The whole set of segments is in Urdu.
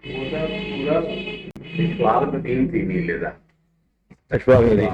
ਉਹਦਾ ਪੂਰਾ ਇਸ਼ਫਾਕ ਨਦੀਮ ਸੀ ਨੀਲੇ ਦਾ। اشفاق ندیم.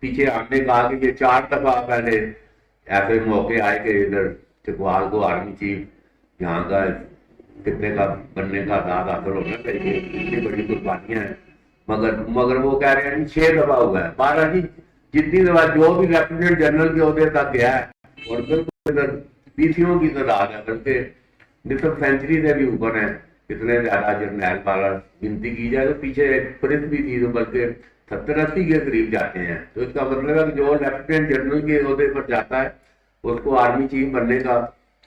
پیچھے ہم نے کہا کہ یہ 4 دفعہ پہلے ایسے موقع آئے کہ ادھر چکوال کو آرمی چیف یہاں کا کتنے کا بننے کا داد حاصل ہونا چاہیے، اتنی بڑی قربانیاں ہیں، مگر وہ کہہ رہے ہیں 6 دفعہ ہوا ہے۔ 12 جی جتنی دفعہ جو بھی لیفٹیننٹ جنرل کے عہدے تک گیا ہے، اور بالکل ادھر پیسیوں کی تعداد ہے، بلکہ نصف سینچری سے بھی اوپر ہے، اتنے زیادہ جرنیل پالا گنتی کی جائے تو پیچھے پولیس بھی تھی، تو بلکہ 70-80 کے قریب جاتے ہیں۔ تو اس کا مطلب ہے کہ جو لیفٹیننٹ جنرل کے عہدے پر جاتا ہے اس کو آرمی چیف بننے کا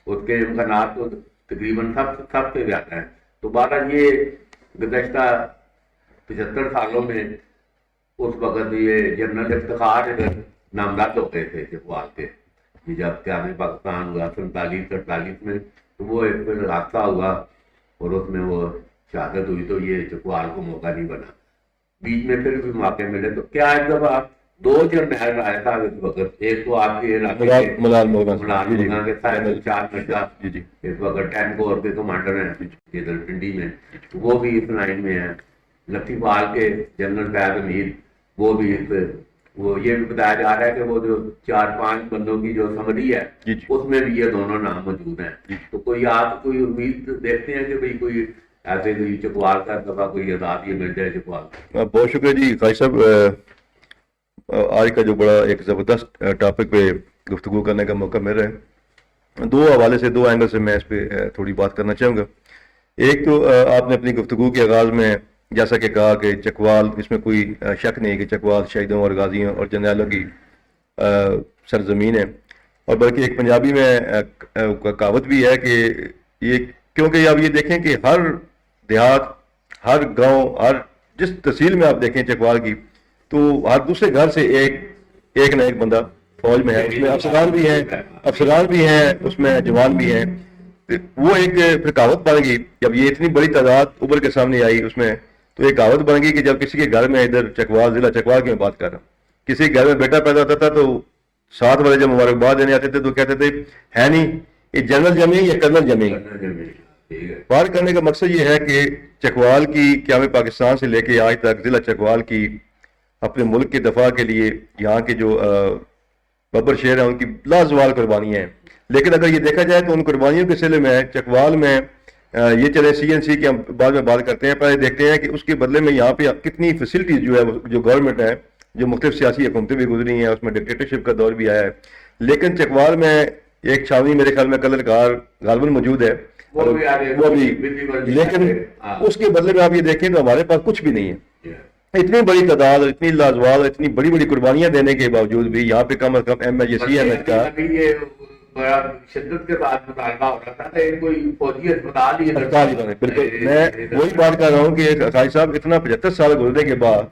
اس کے امکانات تو تقریباً سب سے زیادہ ہیں۔ تو بہرحال یہ گزشتہ 75 سالوں میں اس وقت یہ جنرل افتخار ادھر نامزد ہو گئے تھے چکوال کے، جب قیام پاکستان ہوا 47-48 میں، تو وہ ایک پھر حادثہ ہوا اور اس میں وہ شہادت ہوئی، تو یہ چکوال کو موقع نہیں بنا۔ بیچ میں پھر بھی موقع ملے تو کیا ایک دفعہ 2 جرنیل آئے تھا اس وقت، ایک تو آپ کے علاقے کے ملال مولانا کے صاحب چار مرزا جی اس وقت 10 کور کے کمانڈر ہیں ادھر پنڈی میں، وہ بھی اس لائن میں ہیں۔ لکھی پال کے جنرل فیض امیر وہ بھی وہ یہ بھی بتایا جا رہا ہے کہ وہ جو 4-5 بندوں کی جو سمری ہے اس میں بھی یہ دونوں نام موجود ہیں۔ تو کوئی آپ کوئی امید دیکھتے ہیں کہ بھئی کوئی ایسے کوئی چکوال کا دفعہ کوئی آزاد یہ مل جائے چکوال؟ بہت شکریہ جی قاضی صاحب، آج کا جو بڑا ایک زبردست ٹاپک پہ گفتگو کرنے کا موقع مل رہا ہے، 2 حوالے سے 2 اینگل سے میں اس پہ تھوڑی بات کرنا چاہوں گا۔ ایک تو آپ نے اپنی گفتگو کے آغاز میں جیسا کہ کہا کہ چکوال، اس میں کوئی شک نہیں کہ چکوال شہیدوں اور غازیوں اور جرنیلوں کی سرزمین ہے، اور بلکہ ایک پنجابی میں کہاوت بھی ہے کہ یہ، کیونکہ آپ یہ دیکھیں کہ ہر دیہات، ہر گاؤں، ہر جس تحصیل میں آپ دیکھیں چکوال کی، تو ہر دوسرے گھر سے ایک نہ ایک بندہ فوج میں ہے، اس میں افسران بھی ہیں، اس میں جوان بھی ہیں۔ وہ ایک پھر کہاوت بن گئی، جب یہ اتنی بڑی تعداد ابھر کے سامنے آئی اس میں، تو ایک کہاوت بن گئی کہ جب کسی کے گھر میں، ادھر چکوال، ضلع چکوال کی میں بات کر رہا ہوں، کسی گھر میں بیٹا پیدا ہوتا تھا تو ساتھ والے جب مبارکباد دینے آتے تھے تو کہتے تھے ہے نہیں یہ جنرل جمی یا کرنل جمی۔ بات کرنے کا مقصد یہ ہے کہ چکوال کی قیام پاکستان سے لے کے آج تک ضلع چکوال کی اپنے ملک کے دفاع کے لیے یہاں کے جو ببر شیر ہیں ان کی لازوال قربانیاں ہیں، لیکن اگر یہ دیکھا جائے تو ان قربانیوں کے سلسلے میں چکوال میں یہ چلے CNC کی ہم بعد میں بات کرتے ہیں، پہلے دیکھتے ہیں کہ اس کے بدلے میں یہاں پہ کتنی فیسلٹیز جو ہے جو گورنمنٹ ہے، جو مختلف سیاسی حکومتیں بھی گزری ہیں، اس میں ڈکٹیٹرشپ کا دور بھی آیا ہے، لیکن چکوال میں ایک چھاونی میرے خیال میں کلر کار غالباً موجود ہے، وہ بھی، لیکن اس کے بدلے میں آپ یہ دیکھیں تو ہمارے پاس کچھ بھی نہیں ہے۔ اتنی بڑی تعداد، اتنی لازوال، اتنی بڑی بڑی قربانیاں دینے کے باوجود بھی یہاں پہ کم از کم MHC کا بڑا شدت کے ساتھ مطالبہ ہو رہا تھا کہ کوئی فوجی اسپتال ہی بالکل، میں وہی بات کر رہا ہوں کہ قاضی صاحب اتنا 75 سال گزرنے کے بعد،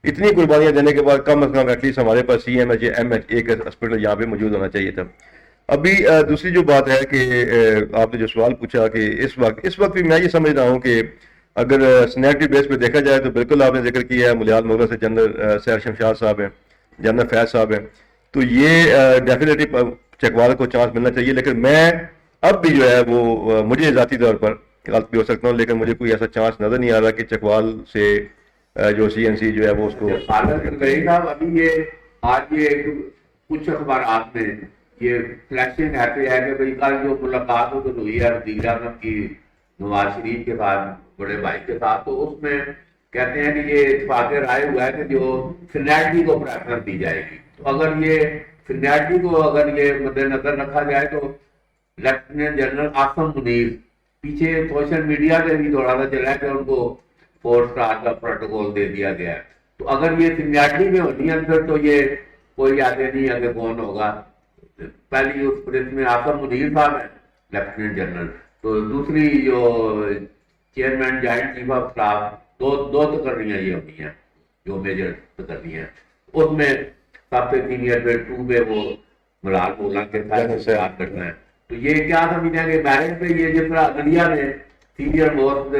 اتنی قربانیاں دینے کے بعد کم از کم ایٹ لیسٹ ہمارے پاس CMH ایک ہاسپٹل یہاں پہ موجود ہونا چاہیے تھا۔ ابھی دوسری جو بات ہے کہ آپ نے جو سوال پوچھا کہ اس وقت بھی میں یہ سمجھ رہا ہوں کہ اگر سینیٹری بیس پہ دیکھا جائے تو بالکل آپ نے ذکر کیا ہے ملیال مغرب سے جنرل سیر شمشاد صاحب ہیں، جنرل فیض صاحب ہیں، تو یہ ڈیفینیٹلی چکوال کو چانس ملنا چاہیے، لیکن میں اب بھی جو ہے وہ مجھے ذاتی طور پر غلط بھی ہو سکتا ہوں، لیکن مجھے کوئی ایسا چانس نظر نہیں آ رہا کہ چکوال سے جو CNC جو ہے وہ اس کو ابھی یہ آج یہ کچھ اخبارات میں یہ فلیشنگ ہے کہ بھائی کل جو ملاقات ہوئی ہے وزیر اعظم کی نواز شریف کے ساتھ، بڑے بھائی کے ساتھ، تو اس میں کہتے ہیں کہ یہ اتفاق رائے ہوا ہے کہ جو سینیٹری کو پریفرنس دی جائے گی۔ تو اگر یہ سینیٹری کو اگر یہ مد نظر رکھا جائے تو لیفٹیننٹ جنرل آصم منیر، پیچھے سوشل میڈیا پہ بھی تھوڑا سا چلا ہے کہ ان کو 4 سٹار کا پروٹوکول دے دیا گیا ہے۔ تو اگر یہ سینیٹری میں ہونی ہے پھر تو یہ کوئی آگے نہیں ہے کہ کون ہوگا۔ پہلی اس پریس میں آصم منیر صاحب ہیں لیفٹیننٹ جنرل، تو دوسری جو chairman joint chief of staff, دو تقرریاں یہ ہوتی ہیں جو میجر تقرریاں ہیں، اس میں سب سے سینئر پہ 2 پہ وہ ملال مولانا کے ساتھ بات کرنا ہے۔ تو یہ کیا سمجھتے ہیں کہ میرج پہ یہ جس طرح انڈیا میں سینئر موسٹ،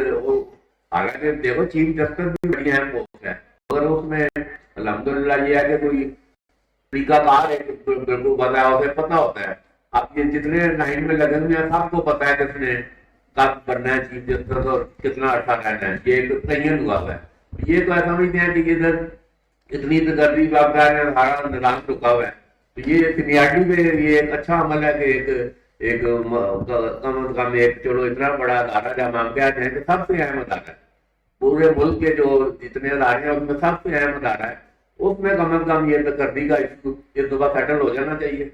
حالانکہ دیکھو چیف جسٹس بھی بڑی اہم پوسٹ ہے، مگر اس میں الحمدللہ یہ ہے کہ کوئی طریقہ کار ہے، بالکل پتہ ہوتا ہے۔ اب یہ جتنے لائن میں لگے ہوئے ہیں سب کو پتا ہے کس نے کب کرنا ہے چیف جسٹس اور کتنا عرصہ رہنا ہے، یہ ایک تعین ہوا ہے۔ یہ تو ایسا سمجھتے ہیں کہ ادھر اتنی تقرری کا ہمارا نظام رکا ہوا ہے. تو یہ سینیارٹی پہ یہ ایک اچھا عمل ہے کہ ایک کم از کم ایک چلو اتنا بڑا ادارہ جب ہم کہتے ہیں کہ سب سے اہم ادارہ ہے پورے ملک کے جو جتنے ادارے ہیں ان میں سب سے اہم ادارہ ہے, اس میں کم از کم یہ تقرری کا ایشو یہ دفعہ سیٹل ہو جانا چاہیے.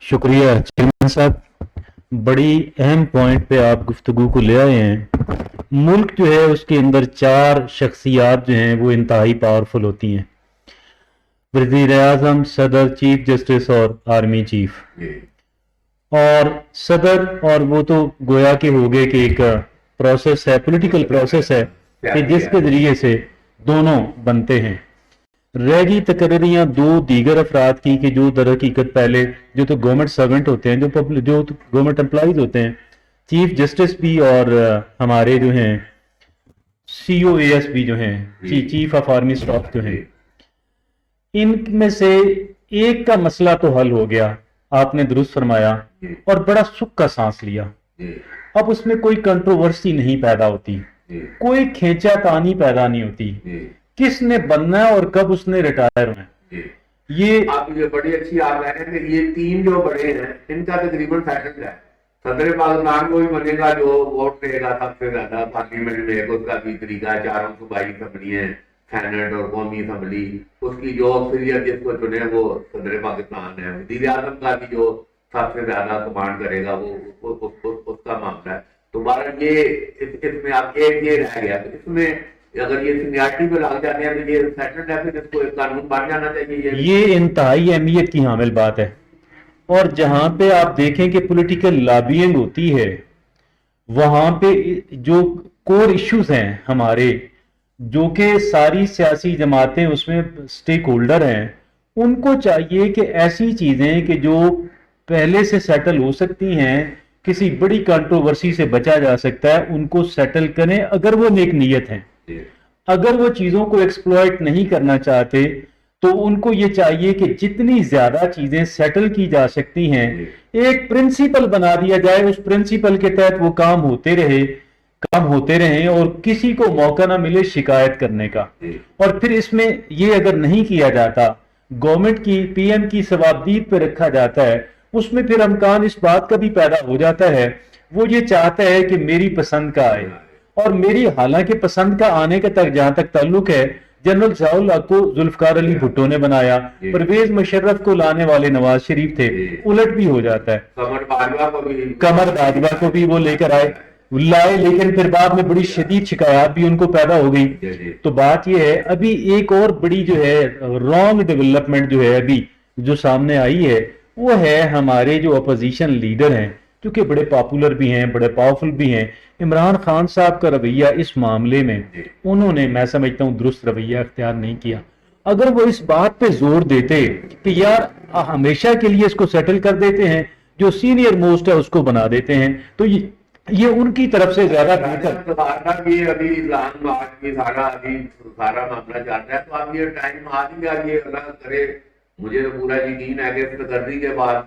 شکریہ چیئرمین صاحب, بڑی اہم پوائنٹ پہ آپ گفتگو کو لے آئے ہیں. ملک جو ہے اس کے اندر 4 شخصیات جو ہیں وہ انتہائی پاورفل ہوتی ہیں, وزیر اعظم, صدر, چیف جسٹس اور آرمی چیف. اور صدر اور وہ تو گویا کہ ہو گئے کہ ایک پروسیس ہے, پولیٹیکل پروسیس ہے کہ جس کے ذریعے سے دونوں بنتے ہیں. رہ گئی تقرریاں 2 دیگر افراد کی کہ جو در حقیقت پہلے جو تو گورنمنٹ سرونٹ ہوتے ہیں, جو گورنمنٹ امپلائیز ہوتے ہیں, چیف جسٹس بھی اور ہمارے جو ہیں COAS بھی جو ہیں, چیف آف آرمی اسٹاف جو ہیں. ان میں سے ایک کا مسئلہ تو حل ہو گیا, آپ نے درست فرمایا, اور بڑا سکھ کا سانس لیا. اب اس میں کوئی کنٹروورسی نہیں پیدا ہوتی, کوئی کھینچا تانی پیدا نہیں ہوتی, کس نے بننا ہے اور کب اس نے ریٹائر ہونا ہے. یہ آپ یہ بڑی اچھی آپ ہے کہ یہ 3 جو بڑے ہیں ان کا تقریباً سیٹل ہے. صدر پاکستان کو بھی بنے گا جو ووٹ دے گا سب سے زیادہ پارلیمنٹ میں, اس کا بھی طریقہ 4 صوبائی اسمبلی ہیں, سینٹ اور قومی اسمبلی, اس کی جو اکثریت جس کو چنے وہ صدر پاکستان ہے. وزیر اعظم کا بھی جو سب سے زیادہ کمانڈ کرے گا وہ اس کا معاملہ ہے. تو بہرحال یہ اس میں آپ ایک یہ رہ گیا, اس میں اگر یہ سینیارٹی پہ لگ جاتے ہیں تو یہ سیٹلڈ ہے, پھر اس کو ایک قانون بن جانا چاہیے. یہ انتہائی اہمیت کی حامل بات ہے. اور جہاں پہ آپ دیکھیں کہ پولیٹیکل لابینگ ہوتی ہے, وہاں پہ جو کور ایشوز ہیں ہمارے, جو کہ ساری سیاسی جماعتیں اس میں سٹیک ہولڈر ہیں, ان کو چاہیے کہ ایسی چیزیں کہ جو پہلے سے سیٹل ہو سکتی ہیں, کسی بڑی کنٹروورسی سے بچا جا سکتا ہے, ان کو سیٹل کریں اگر وہ نیک نیت ہیں. اگر وہ چیزوں کو ایکسپلوئٹ نہیں کرنا چاہتے تو ان کو یہ چاہیے کہ جتنی زیادہ چیزیں سیٹل کی جا سکتی ہیں ایک پرنسپل بنا دیا جائے, اس پرنسپل کے تحت وہ کام ہوتے رہیں اور کسی کو موقع نہ ملے شکایت کرنے کا. اور پھر اس میں یہ اگر نہیں کیا جاتا, گورنمنٹ کی PM کی ثوابدید پہ رکھا جاتا ہے, اس میں پھر امکان اس بات کا بھی پیدا ہو جاتا ہے, وہ یہ چاہتا ہے کہ میری پسند کا آئے. اور میری حالانکہ پسند کا آنے کا تک جہاں تک تعلق ہے, جنرل ضیاء الحق کو ذوالفقار علی بھٹو نے بنایا, پرویز مشرف کو لانے والے نواز شریف تھے, الٹ بھی ہو جاتا ہے. قمر باجوہ کو بھی وہ لے کر لائے, لیکن پھر بعد میں بڑی شدید شکایات بھی ان کو پیدا ہو گئی. تو بات یہ ہے, ابھی ایک اور بڑی جو ہے رانگ ڈیولپمنٹ جو ہے ابھی جو سامنے آئی ہے, وہ ہے ہمارے جو اپوزیشن لیڈر ہیں, کیونکہ بڑے پاپولر بھی ہیں, بڑے پاورفل بھی ہیں. عمران خان صاحب کا رویہ اس معاملے میں انہوں نے, میں سمجھتا ہوں, درست رویہ اختیار نہیں کیا. اگر وہ اس بات پہ زور دیتے کہ یار ہمیشہ کے لیے اس کو سیٹل کر دیتے ہیں, جو سینئر موسٹ ہے اس کو بنا دیتے ہیں, تو یہ ان کی طرف سے زیادہ بہتر. یہ ابھی اسلام آباد کی سارا معاملہ چلتا ہے, تو اب یہ ٹائم آ گیا, یہ اللہ کرے, مجھے تو پورا یقین ہے کہ تقرری کے بعد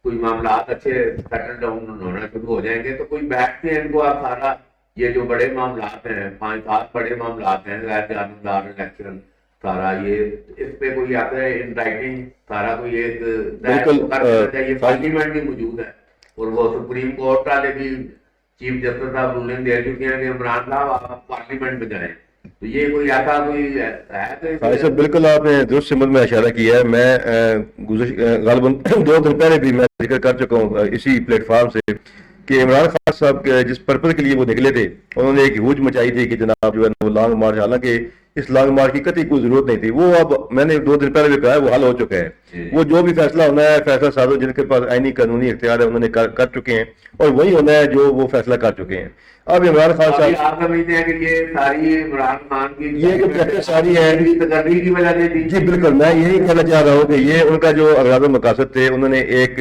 کوئی معاملات اچھے سیٹل ڈاؤن ہونا شروع ہو جائیں گے. تو کوئی بیٹھ کے ان کو آپ سارا یہ جو بڑے معاملات ہیں, 5-7 بڑے معاملات ہیں, غیر جانبدار الیکشن, سارا یہ اس پہ کوئی آتا ہے ان رائٹنگ, سارا کوئی ایک چاہیے. پارلیمنٹ بھی موجود ہے, اور وہ سپریم کورٹ والے بھی چیف جسٹس صاحب رولنگ دے چکے ہیں کہ عمران صاحب آپ پارلیمنٹ میں جائیں. تو یہ کوئی ایسا کوئی ہے صاحب بالکل آپ نے درست سمت میں اشارہ کیا ہے. میں غالباً 2 دن پہلے بھی میں ذکر کر چکا ہوں اسی پلیٹ فارم سے کہ عمران خان صاحب جس پرپز کے لیے وہ نکلے تھے, انہوں نے ایک ہوج مچائی تھی کہ جناب جو ہے وہ لانگ مارچ, حالانکہ اس لانگ مارچ کی قطعی کوئی ضرورت نہیں تھی. وہ اب میں نے 2 دن پہلے بھی کہا ہے وہ حل ہو چکا ہے. وہ جو بھی فیصلہ ہونا ہے, فیصلہ سازوں جن کے پاس آئینی قانونی اختیار ہے انہوں نے کر چکے ہیں, اور وہی ہونا ہے جو وہ فیصلہ کر چکے ہیں. اب عمران خان صاحب آپ سمجھتے ہیں کہ یہ ساری عمران خان کی یہ جو پریکٹس ساری ہے تقرری کی وجہ سے تھی. جی بالکل, میں یہی کہنا چاہ رہا ہوں کہ یہ ان کا جو اغراض و مقاصد تھے, انہوں نے ایک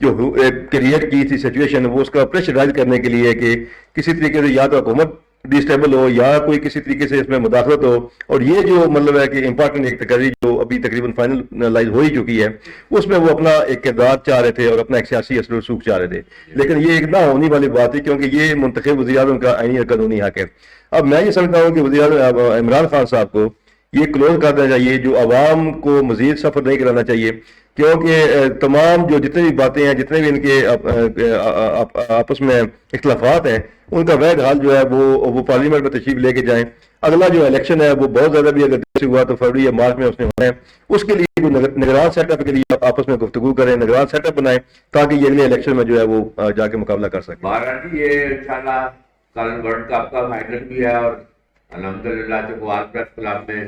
جو کریٹ کی تھی سچویشن, وہ اس کا پریشرائز کرنے کے لیے کہ کسی طریقے سے یا تو حکومت ڈسٹیبل ہو یا کوئی کسی طریقے سے اس میں مداخلت ہو. اور یہ جو مطلب ہے کہ امپارٹنٹ ایک تقرری جو ابھی تقریباً فائنلائز ہو ہی چکی ہے, اس میں وہ اپنا ایک کردار چاہ رہے تھے اور اپنا ایک سیاسی اثر و رسوخ چاہ رہے تھے. لیکن یہ ایک نہ ہونے والی بات ہے, کیونکہ یہ منتخب وزیر اعظم کا آئینی اور قانونی حق ہے. اب میں یہ سمجھتا ہوں کہ وزیر اعظم عمران خان صاحب کو یہ کلوز کر دینا چاہیے، جو عوام کو مزید سفر نہیں کرانا چاہیے، کیونکہ تمام جو جتنے بھی باتیں ہیں، جتنے بھی ان کے آپس میں اختلافات ہیں، ان کا واحد حال جو ہے وہ پارلیمنٹ میں تشریف لے کے جائیں. اگلا جو الیکشن ہے وہ بہت زیادہ بھی اگر دیر سے ہوا تو فروری یا مارچ میں اس نے ہونا ہے، اس کے لیے وہ نگران سیٹ اپ کے لیے آپس میں گفتگو کریں، نگران سیٹ اپ بنائیں تاکہ یہ اگلے الیکشن میں جو ہے وہ جا کے مقابلہ کر سکیں. بھارت جی یہ انشاءاللہ کل ورلڈ کپ کا فائنل بھی ہے، اور الحمدللہ چکوال پریس کلب میں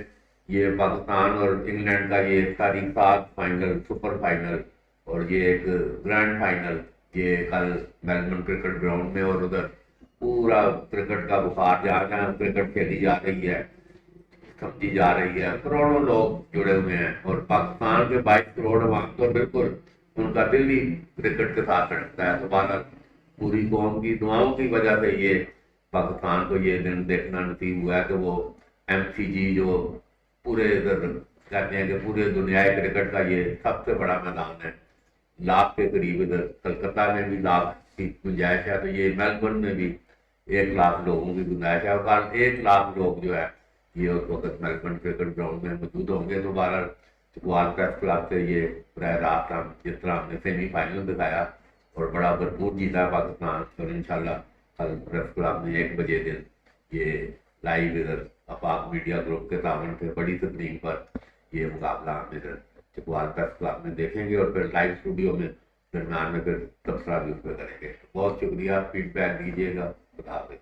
یہ پاکستان اور انگلینڈ کا یہ تاریخ 7 فائنل، سپر فائنل اور یہ ایک گرینڈ فائنل یہ کل میلبورن کرکٹ گراؤنڈ میں، اور ادھر پورا کرکٹ کا بخار جہاں جہاں کرکٹ کھیلی جا رہی ہے، سمجھی جا رہی ہے، کروڑوں لوگ جڑے ہوئے ہیں، اور پاکستان کے 22 کروڑ عوام تو بالکل ان کا دل ہی کرکٹ کے ساتھ رکھتا ہے. تو بہرحال پوری قوم کی دعاؤں کی وجہ سے یہ پاکستان کو یہ دن دیکھنا نصیب ہوا ہے کہ وہ ایم سی جی جو پورے ادھر کہتے ہیں کہ پورے دنیائے کرکٹ کا یہ سب سے بڑا میدان ہے، لاکھ کے قریب، ادھر کلکتہ میں بھی لاکھ کی گنجائش ہے، تو یہ میلبورن میں بھی 1 لاکھ لوگوں کی گنجائش ہے، اور کل 1 لاکھ لوگ جو ہے یہ اس وقت میلبورن کرکٹ گراؤنڈ میں موجود ہوں گے. تو بہرحال چکوال پریس کلب سے یہ براہ راست ہم جس طرح ہم نے سیمی فائنل دکھایا اور بڑا بھرپور جیتا ہے پاکستان، اور انشاءاللہ کل پریس کلب میں 1 بجے دن یہ لائیو ادھر آفاق میڈیا گروپ کے تعاون سے بڑی تقریب پر یہ مقابلہ ہم ادھر چکوال پریس کلب میں دیکھیں گے، اور پھر لائیو اسٹوڈیو میں درمیان میں پھر تبصرہ بھی اس پہ کریں گے. بہت شکریہ، فیڈ بیک دیجیے گا. خدا حافظ.